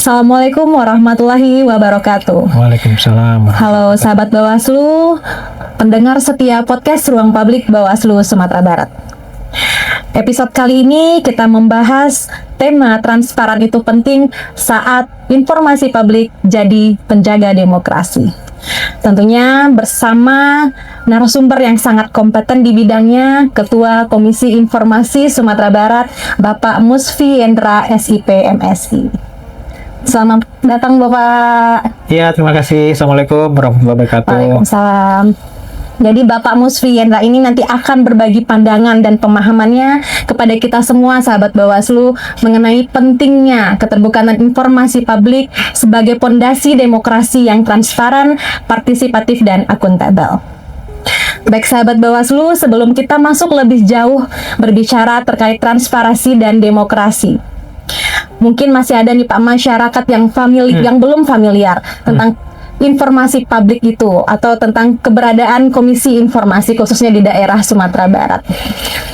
Assalamualaikum warahmatullahi wabarakatuh. Waalaikumsalam. Halo sahabat Bawaslu, pendengar setia podcast Ruang Publik Bawaslu Sumatera Barat. Episode kali ini kita membahas tema transparan itu penting saat informasi publik jadi penjaga demokrasi. Tentunya bersama narasumber yang sangat kompeten di bidangnya, Ketua Komisi Informasi Sumatera Barat, Bapak Musfi Yendra SIP MSI. Selamat datang Bapak. Ya, terima kasih. Assalamualaikum warahmatullahi wabarakatuh. Waalaikumsalam. Jadi Bapak Musfi Yendra ini nanti akan berbagi pandangan dan pemahamannya kepada kita semua sahabat Bawaslu mengenai pentingnya keterbukaan informasi publik sebagai pondasi demokrasi yang transparan, partisipatif, dan akuntabel. Baik sahabat Bawaslu, sebelum kita masuk lebih jauh berbicara terkait transparansi dan demokrasi, mungkin masih ada nih Pak masyarakat yang yang belum familiar tentang informasi publik itu atau tentang keberadaan Komisi Informasi khususnya di daerah Sumatera Barat.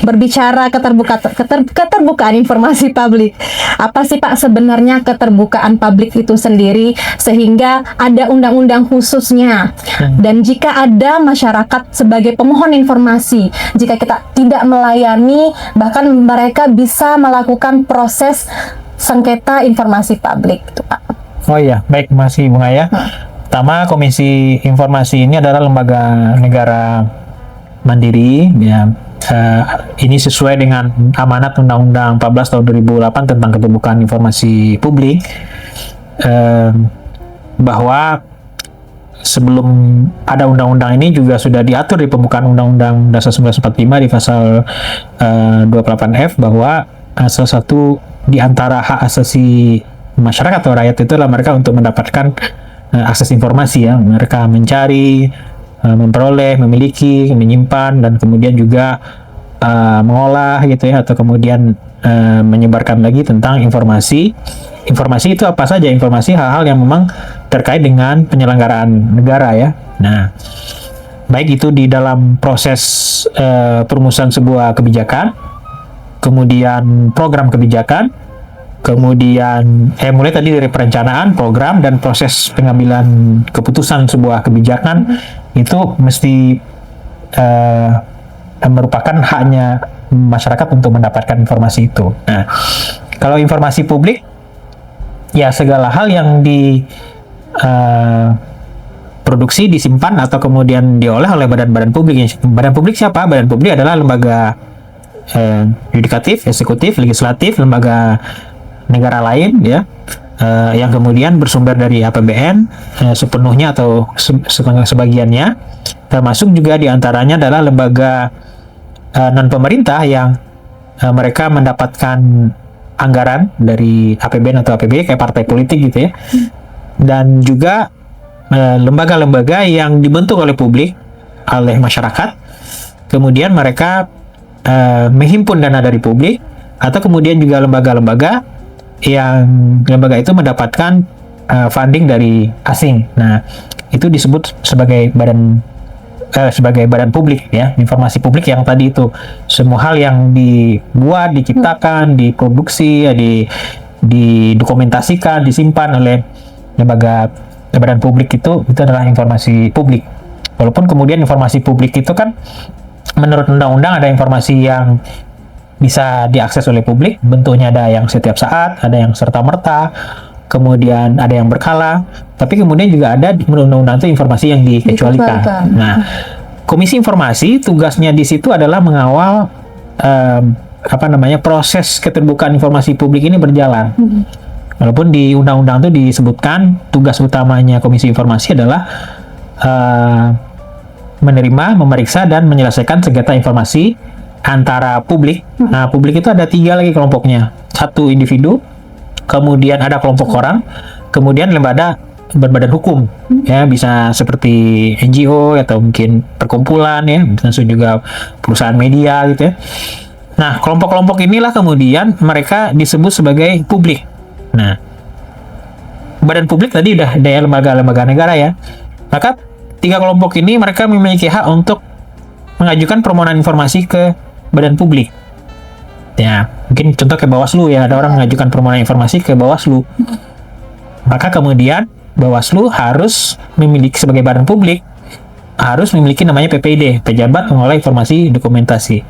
Berbicara keterbukaan informasi publik, apa sih Pak sebenarnya keterbukaan publik itu sendiri sehingga ada undang-undang khususnya? Dan jika ada masyarakat sebagai pemohon informasi, jika kita tidak melayani, bahkan mereka bisa melakukan proses sengketa informasi publik itu Pak. Oh iya, baik, masih Bung Aya. Pertama, Komisi Informasi ini adalah lembaga negara mandiri, ya. Ini sesuai dengan amanat Undang-Undang 14 tahun 2008 tentang keterbukaan informasi publik, bahwa sebelum ada undang-undang ini juga sudah diatur di pembukaan Undang-Undang Dasar 1945 di pasal 28F bahwa salah satu di antara hak asasi masyarakat atau rakyat itu adalah mereka untuk mendapatkan akses informasi, ya, mereka mencari, memperoleh, memiliki, menyimpan, dan kemudian juga mengolah gitu ya, atau kemudian menyebarkan lagi tentang informasi. Informasi itu apa saja? Informasi hal-hal yang memang terkait dengan penyelenggaraan negara, ya. Nah, baik itu di dalam proses perumusan sebuah kebijakan, kemudian program kebijakan, kemudian mulai tadi dari perencanaan, program, dan proses pengambilan keputusan sebuah kebijakan itu mesti merupakan haknya masyarakat untuk mendapatkan informasi itu. Nah, kalau informasi publik, ya segala hal yang produksi, disimpan, atau kemudian diolah oleh badan-badan publik. Badan publik siapa? Badan publik adalah lembaga yudikatif, eksekutif, legislatif, lembaga negara lain, ya, yang kemudian bersumber dari APBN sepenuhnya atau sebagiannya, termasuk juga diantaranya adalah lembaga non pemerintah yang mereka mendapatkan anggaran dari APBN atau APB kayak partai politik gitu, ya, dan juga lembaga-lembaga yang dibentuk oleh publik, oleh masyarakat, kemudian mereka menghimpun dana dari publik, atau kemudian juga lembaga-lembaga yang lembaga itu mendapatkan funding dari asing. Nah, itu disebut sebagai badan publik, ya, informasi publik yang tadi itu semua hal yang dibuat, diciptakan, diproduksi, ya, didokumentasikan, disimpan oleh badan publik itu adalah informasi publik. Walaupun kemudian informasi publik itu kan menurut undang-undang ada informasi yang bisa diakses oleh publik, bentuknya ada yang setiap saat, ada yang serta-merta, kemudian ada yang berkala, tapi kemudian juga ada menurut undang-undang itu informasi yang dikecualikan. Nah, Komisi Informasi tugasnya di situ adalah mengawal proses keterbukaan informasi publik ini berjalan. Walaupun di undang-undang itu disebutkan tugas utamanya Komisi Informasi adalah menerima, memeriksa, dan menyelesaikan sengketa informasi antara publik. Nah, publik itu ada 3 lagi kelompoknya. 1 individu, kemudian ada kelompok orang, kemudian lembaga berbadan hukum, ya, bisa seperti NGO atau mungkin perkumpulan, ya, bisa juga perusahaan media gitu, ya. Nah, kelompok-kelompok inilah kemudian mereka disebut sebagai publik. Nah, badan publik tadi udah ada lembaga-lembaga negara, ya. Maka 3 kelompok ini mereka memiliki hak untuk mengajukan permohonan informasi ke badan publik. Ya, mungkin contoh ke Bawaslu, ya, ada orang mengajukan permohonan informasi ke Bawaslu. Maka kemudian Bawaslu harus memiliki sebagai badan publik harus memiliki namanya PPID, Pejabat Pengelola Informasi Dokumentasi,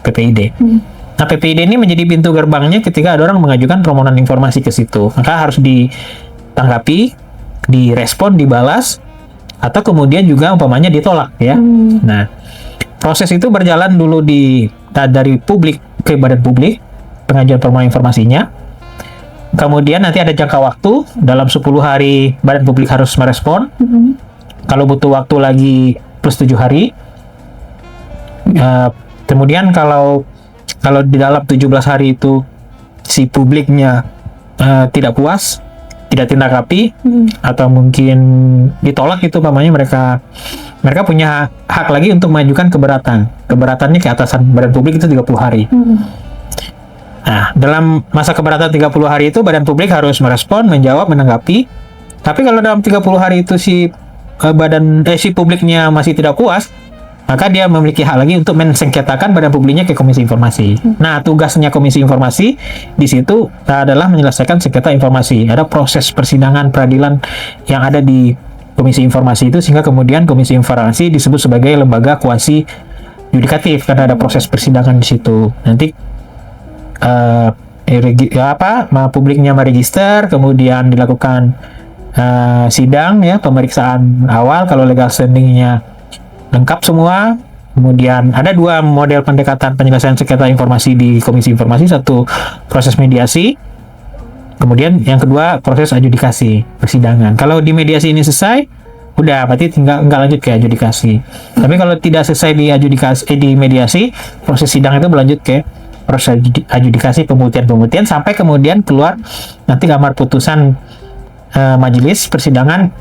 PPID. Nah, PPID ini menjadi pintu gerbangnya ketika ada orang mengajukan permohonan informasi ke situ. Maka harus ditanggapi, direspon, dibalas, atau kemudian juga umpamanya ditolak ya. Nah, proses itu berjalan dulu dari publik ke badan publik, pengajuan permohonan informasinya. Kemudian nanti ada jangka waktu, dalam 10 hari badan publik harus merespon. Kalau butuh waktu lagi plus 7 hari. Kemudian kalau di dalam 17 hari itu si publiknya tidak puas, tidak tindakapi, atau mungkin ditolak, itu umpamanya mereka punya hak lagi untuk mengajukan keberatan. Keberatannya ke atasan badan publik itu 30 hari. Nah, dalam masa keberatan 30 hari itu badan publik harus merespon, menjawab, menanggapi. Tapi kalau dalam 30 hari itu si publiknya masih tidak puas, maka dia memiliki hak lagi untuk mensengketakan badan publiknya ke Komisi Informasi. Nah, tugasnya Komisi Informasi di situ adalah menyelesaikan sengketa informasi. Ada proses persidangan peradilan yang ada di Komisi Informasi itu, sehingga kemudian Komisi Informasi disebut sebagai lembaga kuasi yudikatif karena ada proses persidangan di situ. Nanti publiknya meregister, kemudian dilakukan sidang ya, pemeriksaan awal kalau legal standingnya lengkap semua. Kemudian ada dua model pendekatan penyelesaian sengketa informasi di Komisi Informasi, satu proses mediasi, kemudian yang kedua proses adjudikasi persidangan. Kalau di mediasi ini selesai, udah berarti tinggal nggak lanjut ke adjudikasi. Tapi kalau tidak selesai di mediasi, proses sidang itu berlanjut ke proses adjudikasi, pembuktian sampai kemudian keluar nanti amar putusan majelis persidangan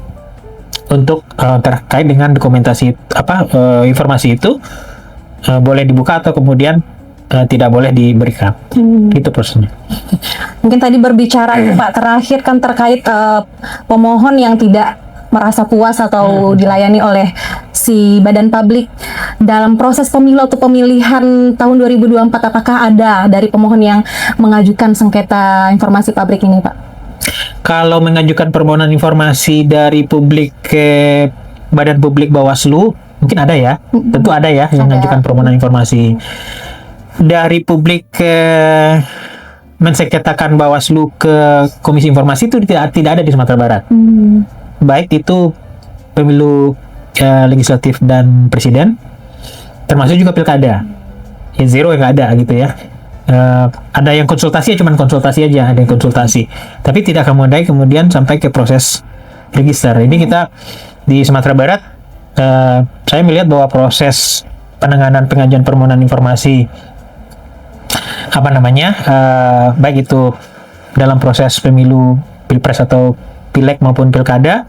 untuk terkait dengan dokumentasi informasi itu boleh dibuka atau kemudian tidak boleh diberikan. Itu prosesnya. Mungkin tadi berbicara Pak terakhir kan terkait pemohon yang tidak merasa puas atau dilayani oleh si badan publik dalam proses pemilu atau pemilihan tahun 2024, apakah ada dari pemohon yang mengajukan sengketa informasi publik ini, Pak? Kalau mengajukan permohonan informasi dari publik ke badan publik Bawaslu, mungkin ada ya, tentu ada ya yang mengajukan permohonan informasi. Dari publik ke mensengketakan Bawaslu ke Komisi Informasi itu tidak ada di Sumatera Barat. Baik itu pemilu legislatif dan presiden, termasuk juga pilkada. Ya zero yang nggak ada gitu ya. Ada yang konsultasi, cuman konsultasi aja, ada yang konsultasi. Tapi tidak kemudian sampai ke proses register. Ini kita di Sumatera Barat, saya melihat bahwa proses penanganan pengajuan permohonan informasi baik itu dalam proses pemilu pilpres atau pileg maupun pilkada,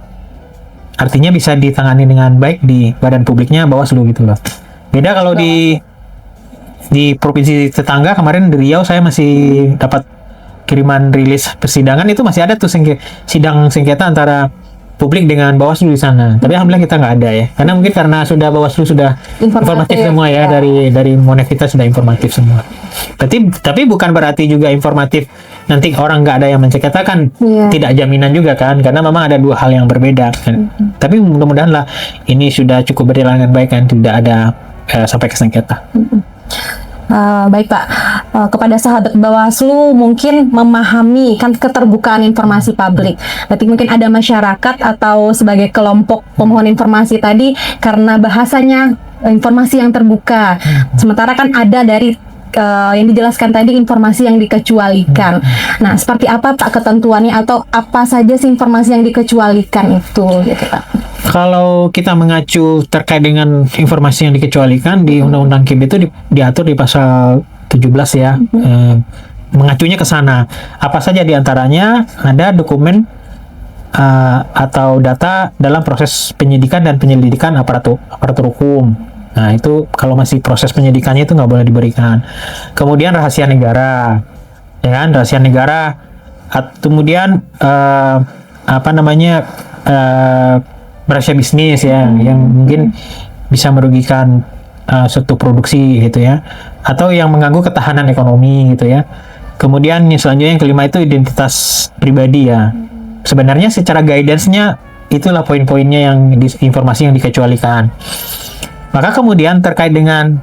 artinya bisa ditangani dengan baik di badan publiknya Bawaslu gitu loh. Beda kalau di provinsi tetangga, kemarin di Riau saya masih dapat kiriman rilis persidangan, itu masih ada tuh sidang sengketa antara publik dengan Bawaslu di sana. Tapi alhamdulillah kita nggak ada ya, karena mungkin karena Bawaslu sudah informatif semua ya, dari Monek kita sudah informatif semua. Tapi bukan berarti juga informatif nanti orang nggak ada yang menceketakan, tidak jaminan juga kan, karena memang ada dua hal yang berbeda kan. Tapi mudah-mudahan lah ini sudah cukup berjalan dengan baik kan, tidak ada sampai ke sengketa. Baik Pak, kepada sahabat Bawaslu mungkin memahami kan keterbukaan informasi publik. Berarti mungkin ada masyarakat atau sebagai kelompok pemohon informasi tadi karena bahasanya informasi yang terbuka. Sementara kan ada dari yang dijelaskan tadi informasi yang dikecualikan. Nah, seperti apa Pak ketentuannya atau apa saja sih informasi yang dikecualikan itu gitu Pak? Kalau kita mengacu terkait dengan informasi yang dikecualikan di Undang-Undang KIB itu diatur di pasal 17 ya. Mengacunya ke sana. Apa saja diantaranya ada dokumen atau data dalam proses penyidikan dan penyelidikan aparatur hukum. Nah, itu kalau masih proses penyidikannya itu nggak boleh diberikan. Kemudian rahasia negara, ya kan, rahasia negara. Kemudian rahasia bisnis ya, yang mungkin bisa merugikan suatu produksi gitu ya, atau yang mengganggu ketahanan ekonomi gitu ya. Kemudian yang selanjutnya yang kelima itu identitas pribadi ya. sebenarnya secara guidance-nya itulah poin-poinnya yang informasi yang dikecualikan. Maka kemudian terkait dengan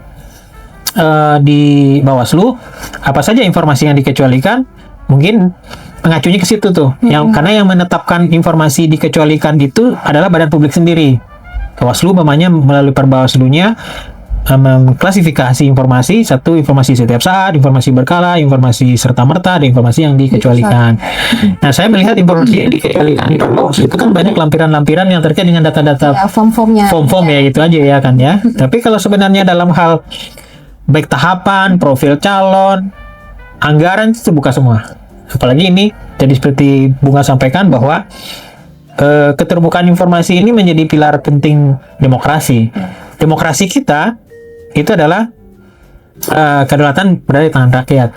di Bawaslu, apa saja informasi yang dikecualikan, mungkin pengacunya ke situ tuh. Karena yang menetapkan informasi dikecualikan itu adalah badan publik sendiri. Bawaslu namanya melalui Perbawaslunya mengklasifikasi informasi, satu informasi setiap saat, informasi berkala, informasi serta-merta, dan informasi yang dikecualikan. Nah, saya melihat informasi yang dikecualikan itu kan banyak lampiran-lampiran yang terkait dengan data-data Ya, form-formnya. form-form ya, itu aja ya kan ya. Tapi kalau sebenarnya dalam hal baik tahapan, profil calon, anggaran itu terbuka semua. Apalagi ini jadi seperti Bunga sampaikan bahwa keterbukaan informasi ini menjadi pilar penting demokrasi. Demokrasi kita itu adalah kedaulatan berada di tangan rakyat.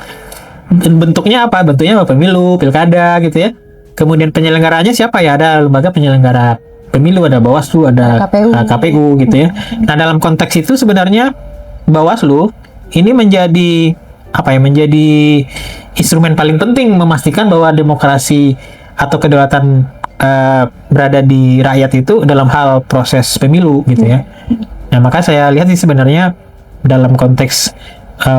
Bentuknya apa? Bentuknya pemilu, pilkada gitu ya. Kemudian penyelenggaranya siapa ya? Ada lembaga penyelenggara pemilu, ada Bawaslu, ada KPU gitu ya. Nah, dalam konteks itu sebenarnya Bawaslu ini menjadi apa ya? Menjadi instrumen paling penting memastikan bahwa demokrasi atau kedaulatan berada di rakyat itu dalam hal proses pemilu gitu ya. Nah, maka saya lihat sih sebenarnya dalam konteks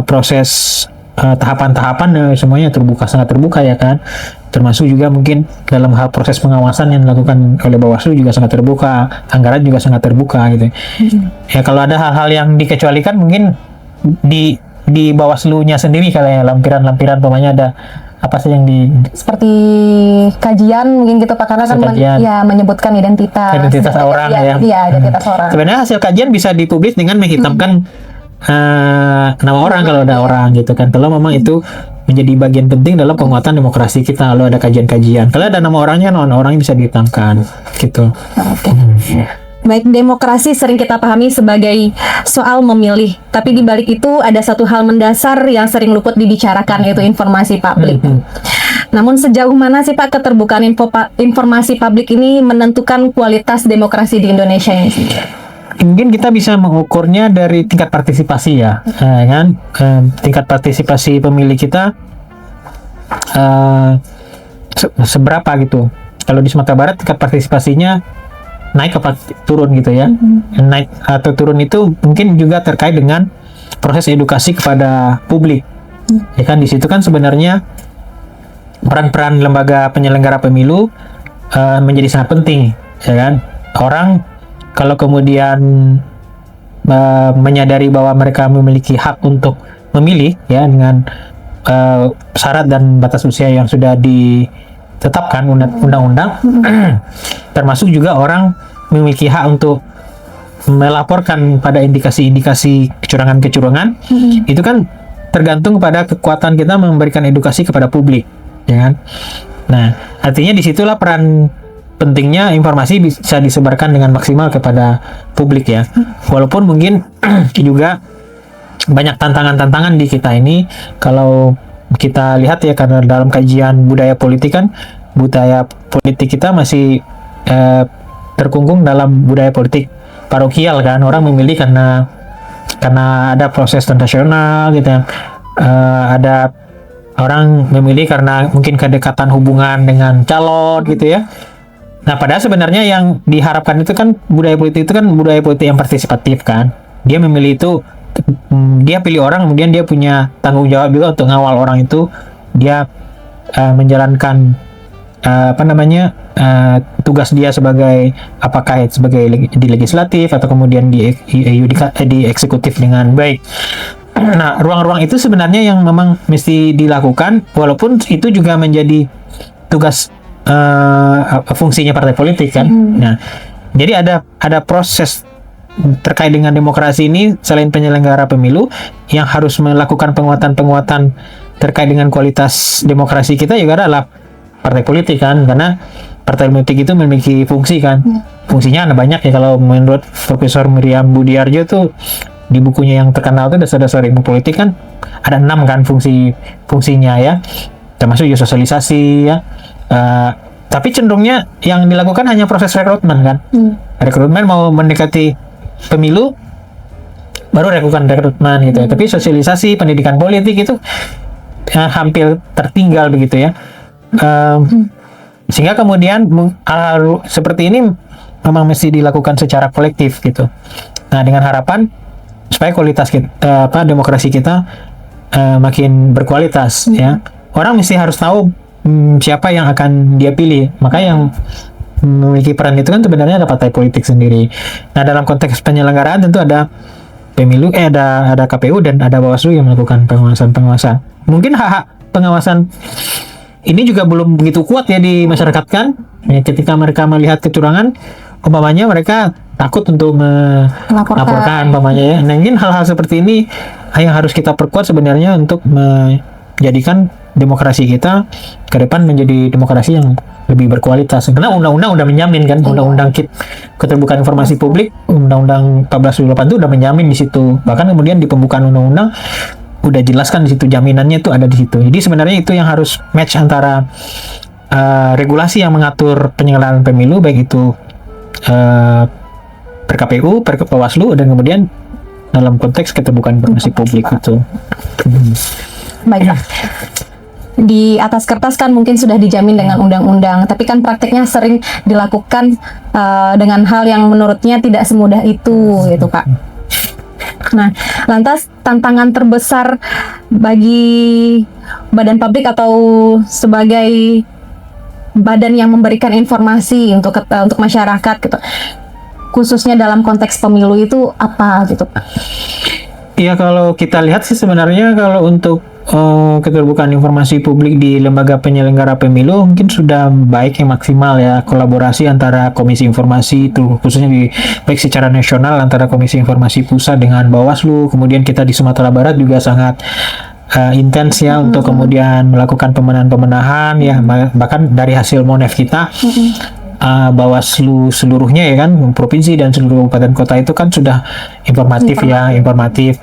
proses tahapan-tahapan semuanya terbuka, sangat terbuka ya kan. Termasuk juga mungkin dalam hal proses pengawasan yang dilakukan oleh Bawaslu juga sangat terbuka, anggaran juga sangat terbuka gitu. Ya kalau ada hal-hal yang dikecualikan mungkin di Bawaslu-nya sendiri kali ya, lampiran-lampiran pokoknya ada apa sih yang seperti kajian mungkin gitu Pak, karena kan menyebutkan identitas orang ya. Iya, identitas orang. Sebenarnya hasil kajian bisa dipublis dengan menghitamkan nama orang kalau ada orang gitu kan. Kalau memang itu menjadi bagian penting dalam penguatan demokrasi kita, kalau ada kajian-kajian. Kalau ada nama orangnya, nama orangnya bisa dihitamkan gitu. Baik, demokrasi sering kita pahami sebagai soal memilih, tapi di balik itu ada satu hal mendasar yang sering luput dibicarakan, yaitu informasi publik. Namun sejauh mana sih Pak keterbukaan informasi publik ini menentukan kualitas demokrasi di Indonesia ini? Mungkin kita bisa mengukurnya dari tingkat partisipasi ya, kan? Tingkat partisipasi pemilih kita seberapa gitu. Kalau di Sumatera Barat tingkat partisipasinya naik apa turun gitu ya. Naik atau turun itu mungkin juga terkait dengan proses edukasi kepada publik. Ya kan, di situ kan sebenarnya peran-peran lembaga penyelenggara pemilu menjadi sangat penting, ya kan. Orang kalau kemudian menyadari bahwa mereka memiliki hak untuk memilih ya dengan syarat dan batas usia yang sudah ditetapkan undang-undang, termasuk juga orang memiliki hak untuk melaporkan pada indikasi-indikasi kecurangan-kecurangan, itu kan tergantung pada kekuatan kita memberikan edukasi kepada publik, ya kan? Nah, artinya disitulah peran pentingnya informasi bisa disebarkan dengan maksimal kepada publik ya. Walaupun mungkin juga banyak tantangan-tantangan di kita ini. Kalau kita lihat ya, karena dalam kajian budaya politik kan, budaya politik kita masih terkungkung dalam budaya politik parokial kan. Orang memilih karena ada proses transnasional gitu ya. Ada orang memilih karena mungkin kedekatan hubungan dengan calon gitu ya. Nah, padahal sebenarnya yang diharapkan itu kan budaya politik itu kan budaya politik yang partisipatif kan. Dia memilih itu, dia pilih orang, kemudian dia punya tanggung jawab juga untuk ngawal orang itu. Dia menjalankan tugas dia sebagai apakah sebagai di legislatif atau kemudian di eksekutif dengan baik. Nah, ruang-ruang itu sebenarnya yang memang mesti dilakukan, walaupun itu juga menjadi tugas fungsinya partai politik kan. Nah, jadi ada proses terkait dengan demokrasi ini selain penyelenggara pemilu yang harus melakukan penguatan-penguatan terkait dengan kualitas demokrasi kita juga adalah partai politik kan, karena partai politik itu memiliki fungsi kan. Fungsinya ada banyak ya, kalau menurut Profesor Miriam Budiarjo tuh di bukunya yang terkenal itu Dasar-Dasar Ilmu Politik kan ada 6 kan fungsinya ya, termasuk juga sosialisasi ya. Tapi cenderungnya yang dilakukan hanya proses rekrutmen kan. Rekrutmen mau mendekati pemilu baru lakukan rekrutmen gitu ya. Tapi sosialisasi pendidikan politik itu hampir tertinggal begitu ya. Sehingga kemudian seperti ini memang mesti dilakukan secara kolektif gitu. Nah, dengan harapan supaya kualitas kita, demokrasi kita makin berkualitas ya. Orang mesti harus tahu siapa yang akan dia pilih. Maka yang memiliki peran itu kan sebenarnya ada partai politik sendiri. Nah, dalam konteks penyelenggaraan tentu ada pemilu, ada KPU dan ada Bawaslu yang melakukan pengawasan. Mungkin hak-hak pengawasan ini juga belum begitu kuat ya di masyarakat kan. Ya, ketika mereka melihat kecurangan, umpamanya mereka takut untuk melaporkan umpamanya ya. Nah, mungkin hal-hal seperti ini yang harus kita perkuat sebenarnya untuk menjadikan demokrasi kita ke depan menjadi demokrasi yang lebih berkualitas. Karena undang-undang udah menjamin kan, undang-undang keterbukaan informasi publik, undang-undang 1428 itu udah menjamin di situ. Bahkan kemudian di pembukaan undang-undang udah jelaskan di situ, jaminannya itu ada di situ. Jadi sebenarnya itu yang harus match antara regulasi yang mengatur penyelenggaraan pemilu, baik itu per KPU, per Bawaslu, dan kemudian dalam konteks keterbukaan informasi publik itu. Baiklah. Di atas kertas kan mungkin sudah dijamin dengan undang-undang, tapi kan praktiknya sering dilakukan dengan hal yang menurutnya tidak semudah itu, gitu Pak. Nah, lantas tantangan terbesar bagi badan publik atau sebagai badan yang memberikan informasi untuk masyarakat gitu, khususnya dalam konteks pemilu itu apa gitu Pak? Ya, kalau kita lihat sih sebenarnya kalau untuk keterbukaan informasi publik di lembaga penyelenggara pemilu mungkin sudah baik yang maksimal ya, kolaborasi antara Komisi Informasi itu khususnya baik secara nasional antara Komisi Informasi Pusat dengan Bawaslu, kemudian kita di Sumatera Barat juga sangat intens ya untuk kemudian melakukan pemenahan ya, bahkan dari hasil Monef kita Bawaslu seluruhnya ya kan, provinsi dan seluruh kabupaten kota itu kan sudah informatif.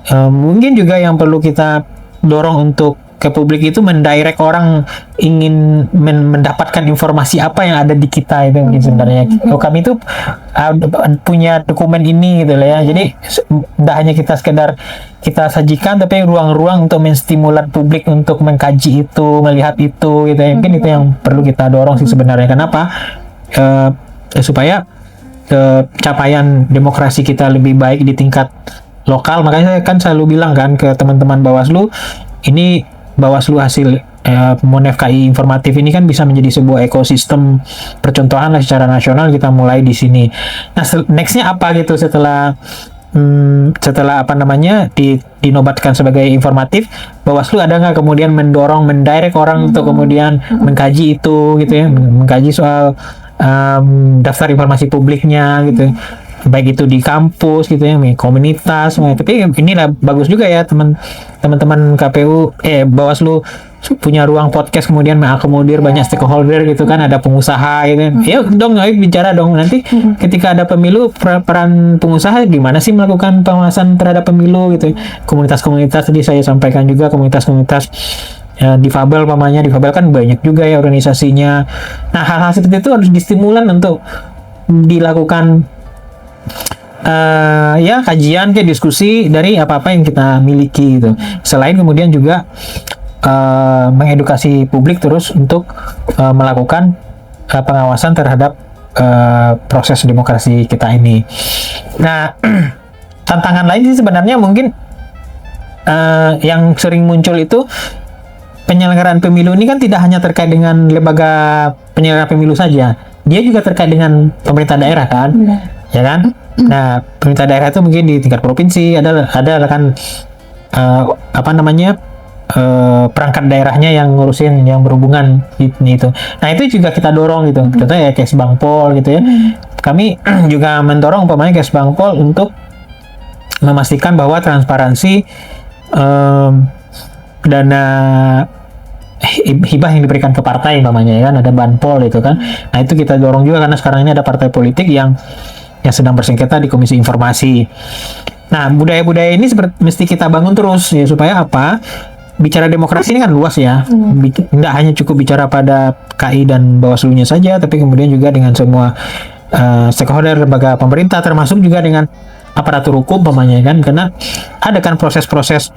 Mungkin juga yang perlu kita dorong untuk ke publik itu mendirect orang ingin mendapatkan informasi apa yang ada di kita itu mungkin sebenarnya. Kami itu punya dokumen ini gitu lah ya. Jadi tidak hanya kita sekedar kita sajikan, tapi ruang-ruang untuk menstimulan publik untuk mengkaji itu, melihat itu gitu ya. Mungkin itu yang perlu kita dorong sih sebenarnya. Kenapa? Supaya capaian demokrasi kita lebih baik di tingkat lokal. Makanya saya kan selalu bilang kan ke teman-teman Bawaslu, ini Bawaslu hasil Monef KI informatif ini kan bisa menjadi sebuah ekosistem percontohan lah secara nasional. Kita mulai di sini. Nah, nextnya apa gitu setelah apa namanya dinobatkan sebagai informatif, Bawaslu ada nggak kemudian mendirect orang untuk kemudian mengkaji itu gitu ya, mengkaji soal daftar informasi publiknya gitu, baik itu di kampus gitu ya, komunitas. Tapi inilah bagus juga ya teman-teman KPU Bawaslu punya ruang podcast kemudian mengakomodir banyak stakeholder gitu kan, ada pengusaha gitu. Ya dong, ayo bicara dong nanti ketika ada pemilu, peran pengusaha gimana sih melakukan pengawasan terhadap pemilu gitu. Komunitas-komunitas tadi saya sampaikan juga, komunitas-komunitas difabel pamannya, difabel kan banyak juga ya organisasinya. Nah, hal-hal seperti itu harus distimulan untuk dilakukan ya kajian, kayak diskusi dari apa-apa yang kita miliki gitu. Selain kemudian juga mengedukasi publik terus untuk melakukan pengawasan terhadap proses demokrasi kita ini. Nah, tantangan lain sih sebenarnya mungkin yang sering muncul itu, penyelenggaraan pemilu ini kan tidak hanya terkait dengan lembaga penyelenggara pemilu saja, dia juga terkait dengan pemerintah daerah kan, ya kan? Nah, pemerintah daerah itu mungkin di tingkat provinsi ada kan apa namanya perangkat daerahnya yang ngurusin yang berhubungan itu. Nah, itu juga kita dorong gitu. Contohnya ya Kesbangpol gitu ya. Kami juga mendorong umpamanya Kesbangpol untuk memastikan bahwa transparansi dana hibah yang diberikan ke partai umpamanya ya kan, ada Banpol itu kan. Nah, itu kita dorong juga karena sekarang ini ada partai politik yang sedang bersengketa di Komisi Informasi. Nah, budaya-budaya ini mesti kita bangun terus ya, supaya apa? Bicara demokrasi ini kan luas ya. Tidak hanya cukup bicara pada KI dan Bawaslu-nya saja, tapi kemudian juga dengan semua stakeholder lembaga pemerintah, termasuk juga dengan aparatur hukum umpamanya kan, karena ada kan proses-proses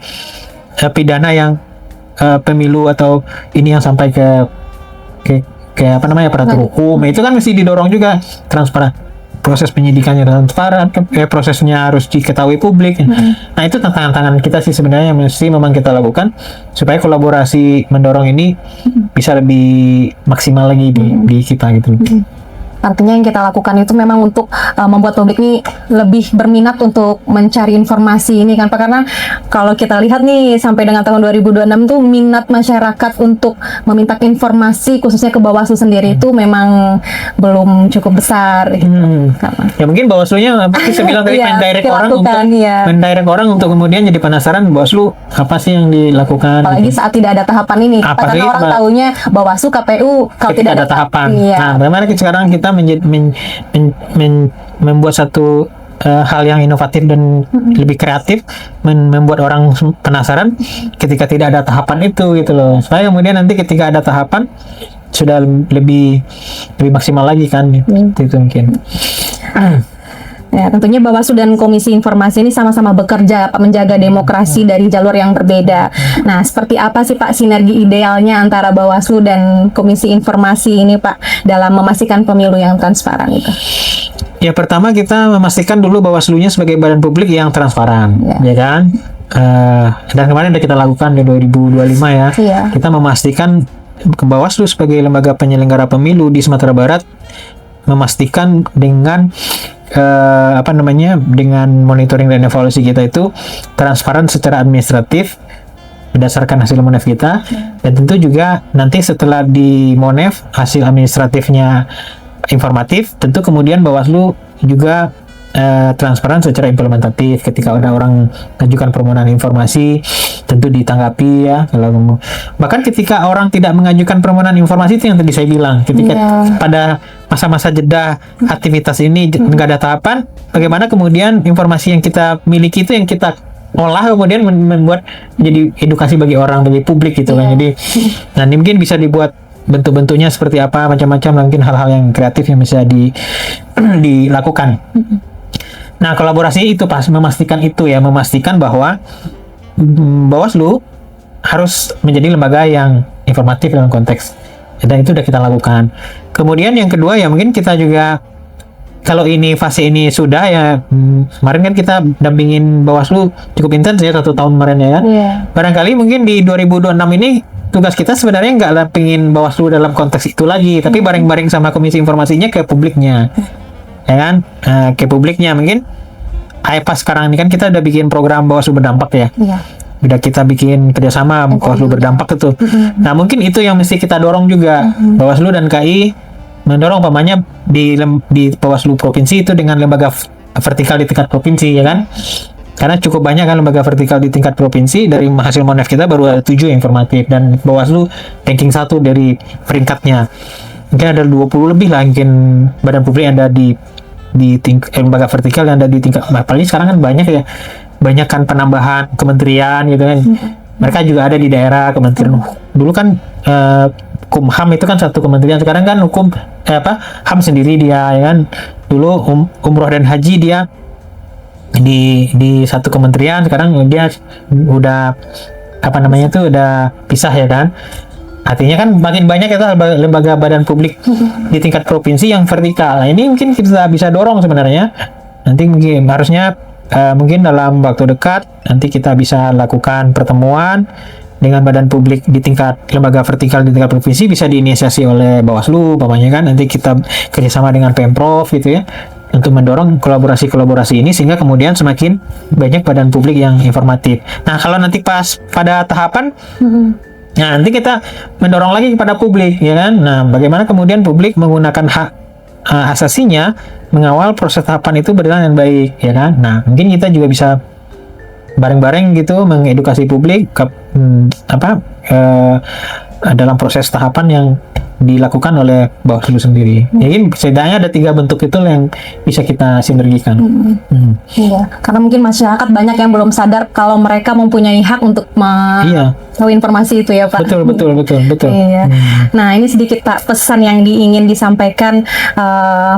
pidana yang pemilu atau ini yang sampai ke kayak apa namanya aparatur hukum itu kan mesti didorong juga transparan, proses penyidikannya transparan, prosesnya harus diketahui publik. Nah itu tantangan kita sih sebenarnya yang mesti memang kita lakukan supaya kolaborasi mendorong ini bisa lebih maksimal lagi di kita gitu. Artinya yang kita lakukan itu memang untuk membuat publik ini lebih berminat untuk mencari informasi ini kan Pak, karena kalau kita lihat nih sampai dengan tahun 2026 tuh minat masyarakat untuk meminta informasi khususnya ke Bawaslu sendiri itu memang belum cukup besar gitu. Karena Ya mungkin Bawaslu-nya bisa bilang tadi Iya, mendirect orang untuk dilakukan, iya. mendirect orang untuk kemudian jadi penasaran Bawaslu apa sih yang dilakukan. apalagi saat tidak ada tahapan ini, Apa karena sih, orang Mbak? taunya Bawaslu, KPU kalau Ketika tidak ada tahapan. Iya. Nah, bagaimana sekarang kita membuat satu hal yang inovatif dan lebih kreatif, membuat orang penasaran ketika tidak ada tahapan itu gitu loh. Supaya kemudian nanti ketika ada tahapan sudah lebih maksimal lagi kan. Itu mungkin. Ya, tentunya Bawaslu dan Komisi Informasi ini sama-sama bekerja Pak menjaga demokrasi dari jalur yang berbeda. Nah, seperti apa sih Pak sinergi idealnya antara Bawaslu dan Komisi Informasi ini Pak dalam memastikan pemilu yang transparan itu? Ya pertama kita memastikan dulu Bawaslu-nya sebagai badan publik yang transparan, ya kan? Dan kemarin udah kita lakukan di 2025 ya. Iya. Kita memastikan Bawaslu sebagai lembaga penyelenggara pemilu di Sumatera Barat memastikan dengan dengan monitoring dan evaluasi kita itu transparan secara administratif berdasarkan hasil Monef kita, dan tentu juga nanti setelah di Monef hasil administratifnya informatif, tentu kemudian Bawaslu juga transparan secara implementatif. Ketika ada orang mengajukan permohonan informasi tentu ditanggapi ya. Kalau bahkan ketika orang tidak mengajukan permohonan informasi itu yang tadi saya bilang, ketika pada masa-masa jeda aktivitas ini nggak ada tahapan, bagaimana kemudian informasi yang kita miliki itu yang kita olah kemudian membuat menjadi edukasi bagi orang, bagi publik gitu kan. Jadi nanti mungkin bisa dibuat bentuk-bentuknya seperti apa, macam-macam, mungkin hal-hal yang kreatif yang bisa dilakukan. Nah, kolaborasi itu pas memastikan bahwa Bawaslu harus menjadi lembaga yang informatif dalam konteks, dan itu sudah kita lakukan. Kemudian yang kedua ya mungkin kita juga, kalau ini fase ini sudah ya, kemarin kan kita dampingin Bawaslu cukup intens ya 1 tahun kemarin ya kan. Barangkali mungkin di 2026 ini tugas kita sebenarnya nggak dampingin Bawaslu dalam konteks itu lagi, tapi bareng-bareng sama Komisi Informasinya ke publiknya. Ya kan, ke publiknya mungkin pas sekarang ini kan kita udah bikin program Bawaslu Berdampak ya. Udah kita bikin kerjasama Bawaslu Berdampak itu. Nah mungkin itu yang mesti kita dorong juga, Bawaslu dan KI mendorong umpamanya di Bawaslu Provinsi itu dengan lembaga vertikal di tingkat provinsi ya kan. Karena cukup banyak kan lembaga vertikal di tingkat provinsi, dari hasil Monef kita baru ada 7 yang informatif, dan Bawaslu ranking 1 dari peringkatnya. Mungkin ada 20 lebih lah mungkin badan publik yang ada di lembaga vertikal yang ada di tingkat, apalagi sekarang kan banyak ya, banyak kan penambahan kementerian gitu kan. Mereka juga ada di daerah kementerian. Dulu kan Kumham itu kan satu kementerian, sekarang kan HAM sendiri dia ya kan. Dulu umroh dan haji dia di satu kementerian, sekarang dia udah udah pisah ya kan. Artinya kan makin banyak itu lembaga badan publik di tingkat provinsi yang vertikal. Nah, ini mungkin kita bisa dorong sebenarnya. Nanti mungkin harusnya mungkin dalam waktu dekat nanti kita bisa lakukan pertemuan dengan badan publik di tingkat lembaga vertikal di tingkat provinsi, bisa diinisiasi oleh Bawaslu umpamanya kan. Nanti kita kerjasama dengan Pemprov gitu ya, untuk mendorong kolaborasi ini sehingga kemudian semakin banyak badan publik yang informatif. Nah kalau nanti pas pada tahapan, nah nanti kita mendorong lagi kepada publik ya kan. Nah bagaimana kemudian publik menggunakan hak asasinya mengawal proses tahapan itu berjalan dengan baik ya kan. Nah mungkin kita juga bisa bareng-bareng gitu mengedukasi publik dalam proses tahapan yang dilakukan oleh Bawaslu sendiri. Jadi setidaknya ada 3 bentuk itu yang bisa kita sinergikan. Iya, karena mungkin masyarakat banyak yang belum sadar kalau mereka mempunyai hak untuk tahu informasi itu ya Pak. Betul. Iya. Nah ini sedikit Pak pesan yang ingin disampaikan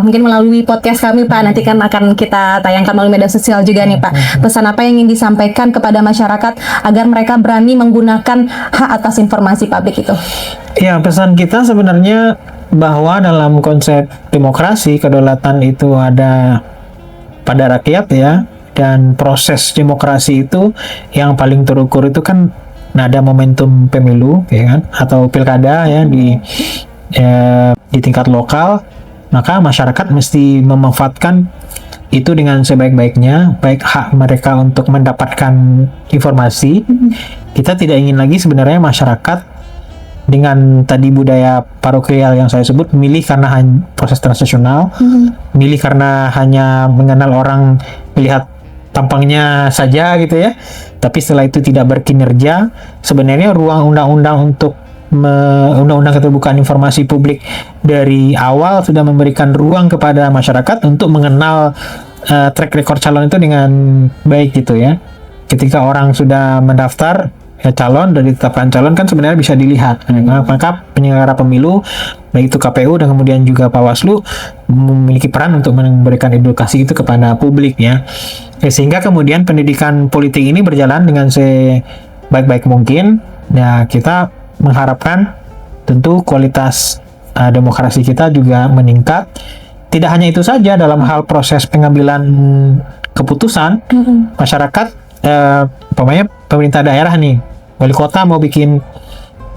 mungkin melalui podcast kami Pak. Nanti kan akan kita tayangkan melalui media sosial juga nih Pak. Pesan apa yang ingin disampaikan kepada masyarakat agar mereka berani menggunakan hak atas informasi publik itu? Ya, pesan kita sebenarnya bahwa dalam konsep demokrasi kedaulatan itu ada pada rakyat ya, dan proses demokrasi itu yang paling terukur itu kan ada momentum pemilu ya kan, atau pilkada ya di tingkat lokal. Maka masyarakat mesti memanfaatkan itu dengan sebaik-baiknya, baik hak mereka untuk mendapatkan informasi. Kita tidak ingin lagi sebenarnya masyarakat dengan tadi budaya parokial yang saya sebut, milih karena proses transaksional, milih karena hanya mengenal orang melihat tampangnya saja gitu ya, tapi setelah itu tidak berkinerja. Sebenarnya ruang undang-undang untuk undang-undang keterbukaan informasi publik dari awal sudah memberikan ruang kepada masyarakat untuk mengenal track record calon itu dengan baik gitu ya. Ketika orang sudah mendaftar calon dan ditetapkan calon kan sebenarnya bisa dilihat. Maka penyelenggara pemilu baik itu KPU dan kemudian juga Bawaslu memiliki peran untuk memberikan edukasi itu kepada publik ya. Sehingga kemudian pendidikan politik ini berjalan dengan sebaik-baik mungkin. Ya, kita mengharapkan tentu kualitas demokrasi kita juga meningkat. Tidak hanya itu saja, dalam hal proses pengambilan keputusan, masyarakat, umpamanya pemerintah daerah nih, wali kota mau bikin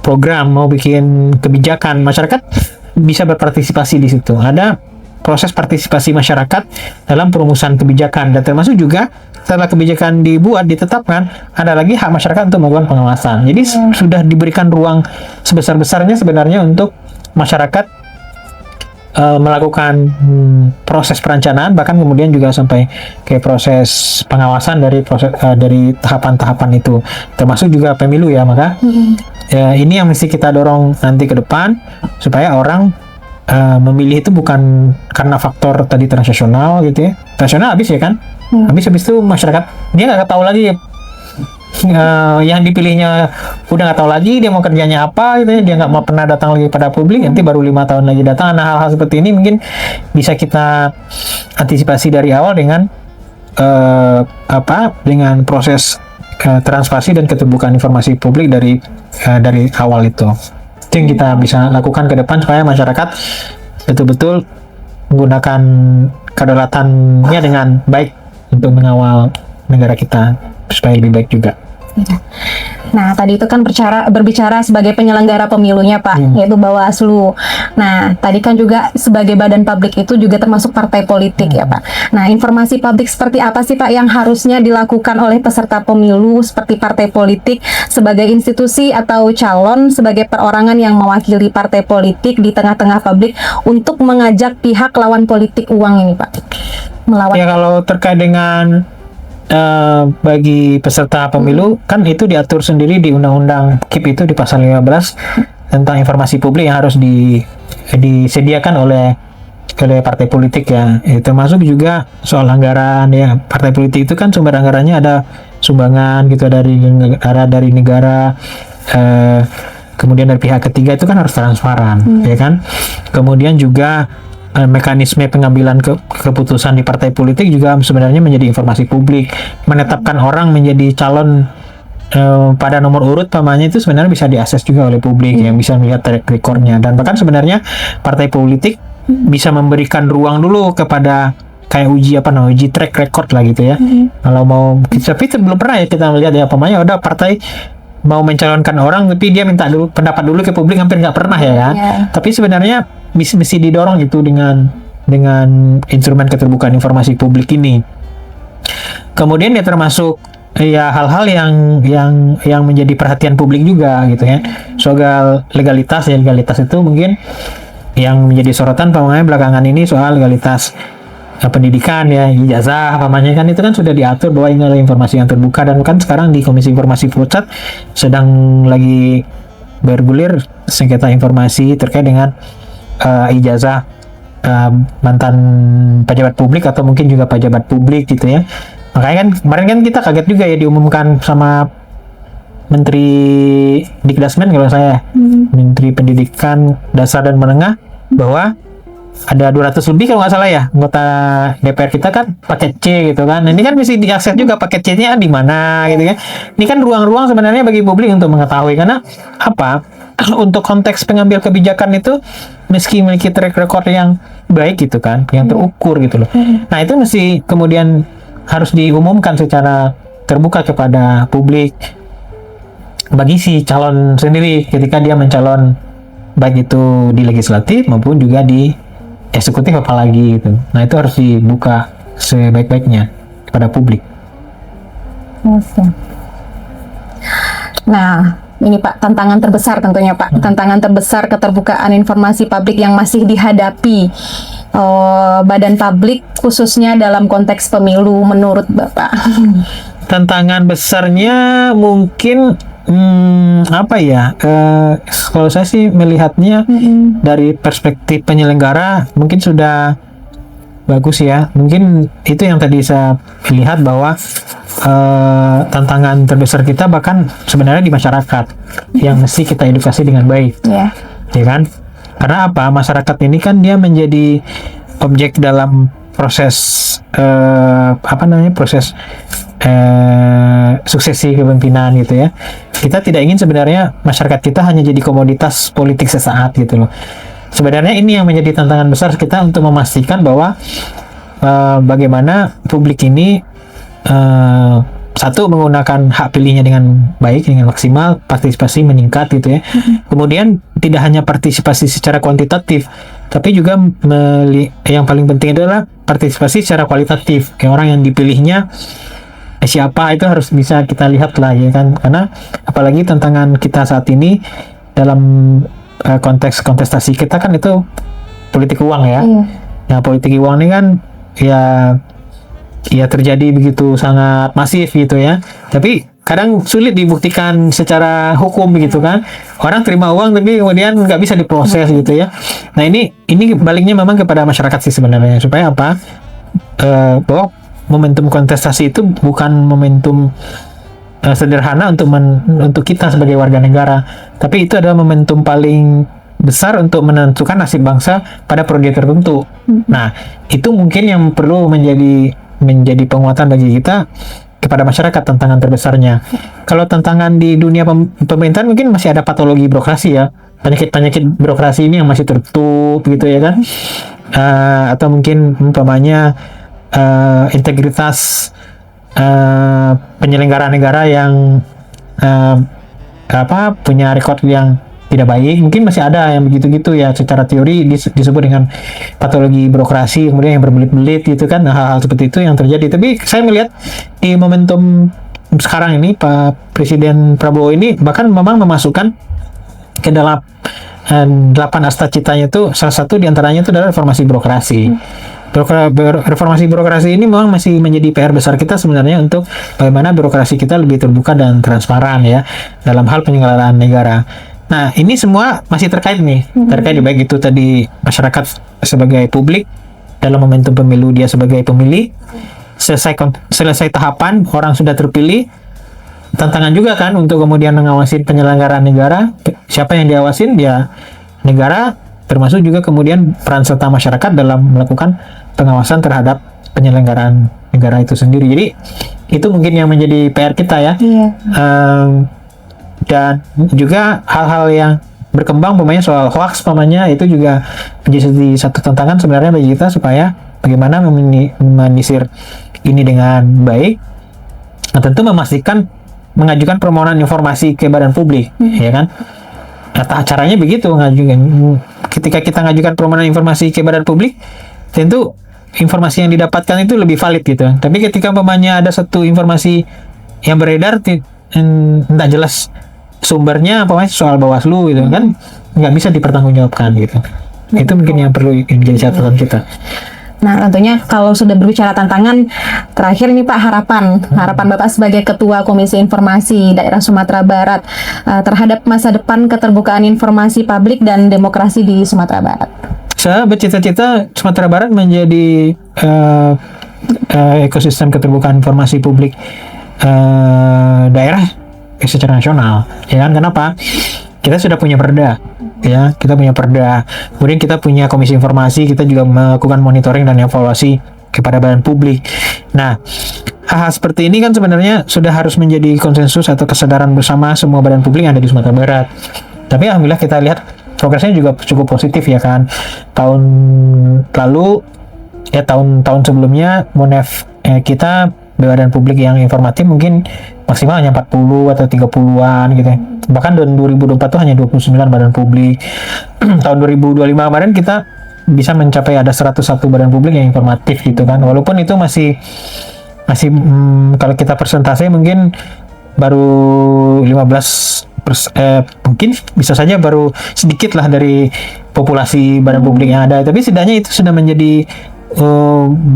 program, mau bikin kebijakan, masyarakat bisa berpartisipasi di situ. Ada proses partisipasi masyarakat dalam perumusan kebijakan, dan termasuk juga setelah kebijakan dibuat, ditetapkan, ada lagi hak masyarakat untuk melakukan pengawasan. Jadi sudah diberikan ruang sebesar-besarnya sebenarnya untuk masyarakat melakukan proses perencanaan, bahkan kemudian juga sampai ke proses pengawasan dari tahapan-tahapan itu, termasuk juga pemilu ya. Maka ini yang mesti kita dorong nanti ke depan, supaya orang memilih itu bukan karena faktor tadi transaksional gitu ya. Transaksional habis ya kan, habis itu masyarakat dia nggak tahu lagi yang dipilihnya, udah nggak tahu lagi dia mau kerjanya apa gitu ya, dia nggak mau pernah datang lagi pada publik, nanti baru 5 tahun lagi datang. Nah, hal-hal seperti ini mungkin bisa kita antisipasi dari awal dengan dengan proses transparansi dan keterbukaan informasi publik dari awal itu. Itu yang kita bisa lakukan ke depan supaya masyarakat betul-betul menggunakan kedaulatannya dengan baik untuk mengawal negara kita supaya lebih baik juga. Nah, tadi itu kan berbicara sebagai penyelenggara pemilunya Pak, yaitu Bawaslu. Nah, tadi kan juga sebagai badan publik itu juga termasuk partai politik ya Pak. Nah, informasi publik seperti apa sih Pak yang harusnya dilakukan oleh peserta pemilu seperti partai politik sebagai institusi atau calon sebagai perorangan yang mewakili partai politik di tengah-tengah publik untuk mengajak pihak lawan politik uang ini Pak? Ya, kalau terkait dengan bagi peserta pemilu kan itu diatur sendiri di Undang-Undang KIP itu di pasal 15 tentang informasi publik yang harus disediakan oleh partai politik ya. Termasuk juga soal anggaran ya. Partai politik itu kan sumber anggarannya ada sumbangan gitu dari negara, kemudian dari pihak ketiga itu kan harus transparan ya kan. Kemudian juga mekanisme pengambilan keputusan di partai politik juga sebenarnya menjadi informasi publik. Menetapkan orang menjadi calon pada nomor urut pamannya itu sebenarnya bisa diakses juga oleh publik yang bisa melihat track recordnya. Dan bahkan sebenarnya partai politik bisa memberikan ruang dulu kepada kayak uji track record lah gitu ya. Kalau mau, tapi belum pernah ya kita melihat ya pamannya udah partai mau mencalonkan orang tapi dia minta dulu pendapat dulu ke publik, hampir nggak pernah ya kan. Tapi sebenarnya mesti didorong itu dengan instrumen keterbukaan informasi publik ini. Kemudian ya termasuk ya hal-hal yang menjadi perhatian publik juga gitu ya. Soal legalitas itu mungkin yang menjadi sorotan pamannya belakangan ini, soal legalitas pendidikan ya, ijazah pamannya kan itu kan sudah diatur bahwa ini adalah informasi yang terbuka. Dan kan sekarang di Komisi Informasi Pusat sedang lagi bergulir sengketa informasi terkait dengan ijazah mantan pejabat publik atau mungkin juga pejabat publik gitu ya. Makanya kan kemarin kan kita kaget juga ya diumumkan sama Menteri Dikdasmen kalau saya, Menteri Pendidikan Dasar dan Menengah, bahwa ada 200 lebih kalau nggak salah ya anggota DPR kita kan paket C gitu kan. Nah, ini kan mesti diakses juga paket C-nya di mana gitu kan. Ini kan ruang-ruang sebenarnya bagi publik untuk mengetahui, karena apa? Untuk konteks pengambil kebijakan itu meski memiliki track record yang baik gitu kan, yang terukur gitu loh. Nah itu mesti kemudian harus diumumkan secara terbuka kepada publik bagi si calon sendiri ketika dia mencalon, baik itu di legislatif maupun juga di eksekutif apalagi gitu. Nah itu harus dibuka sebaik-baiknya kepada publik. Oke. Nah, ini Pak, tantangan terbesar tentunya Pak, tantangan terbesar keterbukaan informasi publik yang masih dihadapi badan publik khususnya dalam konteks pemilu menurut Bapak. Tantangan besarnya mungkin apa ya? Kalau saya sih melihatnya dari perspektif penyelenggara mungkin sudah bagus ya. Mungkin itu yang tadi saya lihat bahwa tantangan terbesar kita bahkan sebenarnya di masyarakat yang mesti kita edukasi dengan baik, ya kan? Karena apa? Masyarakat ini kan dia menjadi objek dalam proses proses suksesi kepemimpinan gitu ya. Kita tidak ingin sebenarnya masyarakat kita hanya jadi komoditas politik sesaat gitu loh. Sebenarnya ini yang menjadi tantangan besar kita untuk memastikan bahwa bagaimana publik ini satu menggunakan hak pilihnya dengan baik, dengan maksimal, partisipasi meningkat gitu ya. Kemudian tidak hanya partisipasi secara kuantitatif, tapi juga yang paling penting adalah partisipasi secara kualitatif. Kayak orang yang dipilihnya siapa itu harus bisa kita lihat lah ya kan. Karena apalagi tantangan kita saat ini dalam konteks kontestasi kita kan itu politik uang ya. Nah politik uang ini kan ya terjadi begitu sangat masif gitu ya. Tapi kadang sulit dibuktikan secara hukum begitu kan. Orang terima uang tapi kemudian nggak bisa diproses gitu ya. Nah ini baliknya memang kepada masyarakat sih sebenarnya, supaya apa? Bahwa momentum kontestasi itu bukan momentum sederhana untuk kita sebagai warga negara, tapi itu adalah momentum paling besar untuk menentukan nasib bangsa pada periode tertentu. Nah itu mungkin yang perlu menjadi penguatan bagi kita kepada masyarakat, tantangan terbesarnya. Kalau tantangan di dunia pemerintahan mungkin masih ada patologi birokrasi ya, penyakit birokrasi ini yang masih tertutup gitu ya kan, atau mungkin umpamanya integritas penyelenggara negara yang punya rekod yang tidak baik, mungkin masih ada yang begitu-gitu ya, secara teori disebut dengan patologi birokrasi, kemudian yang berbelit-belit gitu kan. Nah, hal-hal seperti itu yang terjadi. Tapi saya melihat di momentum sekarang ini Pak Presiden Prabowo ini bahkan memang memasukkan ke dalam 8 asta citanya itu, salah satu diantaranya itu adalah reformasi birokrasi. Reformasi birokrasi ini memang masih menjadi PR besar kita sebenarnya, untuk bagaimana birokrasi kita lebih terbuka dan transparan ya dalam hal penyelenggaraan negara. Nah ini semua masih terkait baik itu tadi masyarakat sebagai publik dalam momentum pemilu, dia sebagai pemilih, selesai tahapan orang sudah terpilih, tantangan juga kan untuk kemudian mengawasi penyelenggaraan negara. Siapa yang diawasin? Ya negara, termasuk juga kemudian peran serta masyarakat dalam melakukan pengawasan terhadap penyelenggaraan negara itu sendiri. Jadi itu mungkin yang menjadi PR kita ya. Dan juga hal-hal yang berkembang pokoknya soal hoax itu juga menjadi satu tantangan sebenarnya bagi kita, supaya bagaimana meminimalisir ini dengan baik. Nah, tentu memastikan mengajukan permohonan informasi ke badan publik, ya kan? Nah, caranya begitu, ketika kita ngajukan permohonan informasi ke badan publik, tentu informasi yang didapatkan itu lebih valid gitu. Tapi ketika umpamanya ada satu informasi yang beredar tidak jelas sumbernya, soal Bawaslu gitu kan, nggak bisa dipertanggungjawabkan gitu. Itu mungkin yang perlu menjadi catatan kita. Nah, tentunya kalau sudah berbicara tantangan, terakhir nih Pak, harapan Bapak sebagai Ketua Komisi Informasi Daerah Sumatera Barat terhadap masa depan keterbukaan informasi publik dan demokrasi di Sumatera Barat. Saya bercita-cita Sumatera Barat menjadi ekosistem keterbukaan informasi publik daerah secara nasional, ya kan? Kenapa? Kita sudah punya perda, ya, kemudian kita punya komisi informasi, kita juga melakukan monitoring dan evaluasi kepada badan publik. Nah, hal-hal seperti ini kan sebenarnya sudah harus menjadi konsensus atau kesadaran bersama semua badan publik yang ada di Sumatera Barat. Tapi alhamdulillah kita lihat progresnya juga cukup positif ya kan. Tahun lalu ya tahun-tahun sebelumnya Monef kita badan publik yang informatif mungkin maksimal hanya 40 atau 30-an gitu. Bahkan tahun 2024 tuh hanya 29 badan publik. Tahun 2025 kemarin kita bisa mencapai ada 101 badan publik yang informatif gitu kan. Walaupun itu masih kalau kita persentase mungkin baru 15%, mungkin bisa saja baru sedikit lah dari populasi badan publik yang ada, tapi setidaknya itu sudah menjadi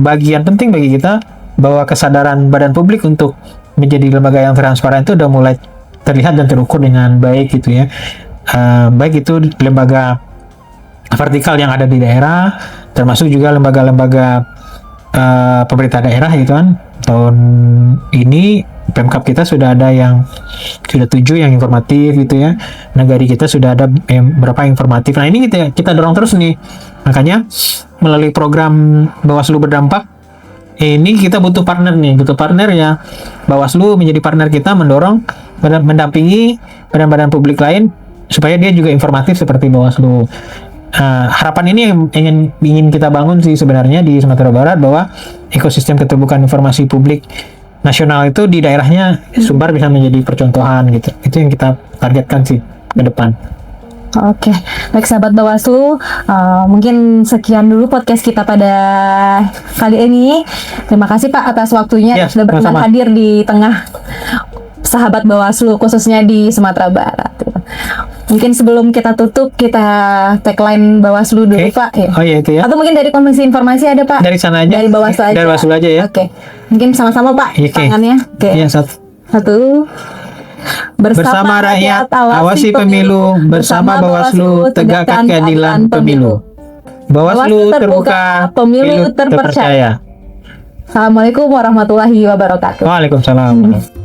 bagian penting bagi kita bahwa kesadaran badan publik untuk menjadi lembaga yang transparan itu udah mulai terlihat dan terukur dengan baik gitu ya. Baik itu lembaga vertikal yang ada di daerah, termasuk juga lembaga-lembaga pemerintah daerah gitu kan. Tahun ini Pemkab kita sudah ada yang sudah 7 yang informatif gitu ya. Negari kita sudah ada berapa informatif. Nah ini kita dorong terus nih. Makanya melalui program Bawaslu Berdampak ini kita butuh partner ya. Bawaslu menjadi partner kita mendorong mendampingi badan-badan publik lain supaya dia juga informatif seperti Bawaslu. Harapan ini yang ingin kita bangun sih sebenarnya di Sumatera Barat, bahwa ekosistem keterbukaan informasi publik nasional itu di daerahnya Sumbar bisa menjadi percontohan gitu. Itu yang kita targetkan sih ke depan. Oke, baik sahabat Bawaslu, mungkin sekian dulu podcast kita pada kali ini. Terima kasih Pak atas waktunya Ya, sudah berkenan sama-sama. hadir di tengah sahabat Bawaslu khususnya di Sumatera Barat. Mungkin sebelum kita tutup, kita tagline Bawaslu dulu Oke. Pak. Ya. Oh iya itu ya. Atau mungkin dari Komisi Informasi ada Pak? Dari sana aja. Dari Bawaslu aja. Dari Bawaslu aja ya. Oke, mungkin sama-sama Pak Oke. tangannya. Oke. Iya, Satu. Bersama rakyat, awasi pemilu. Bersama Bawaslu, tegakkan keadilan pemilu. Bawaslu terbuka, pemilu terpercaya. Assalamualaikum warahmatullahi wabarakatuh. Waalaikumsalam.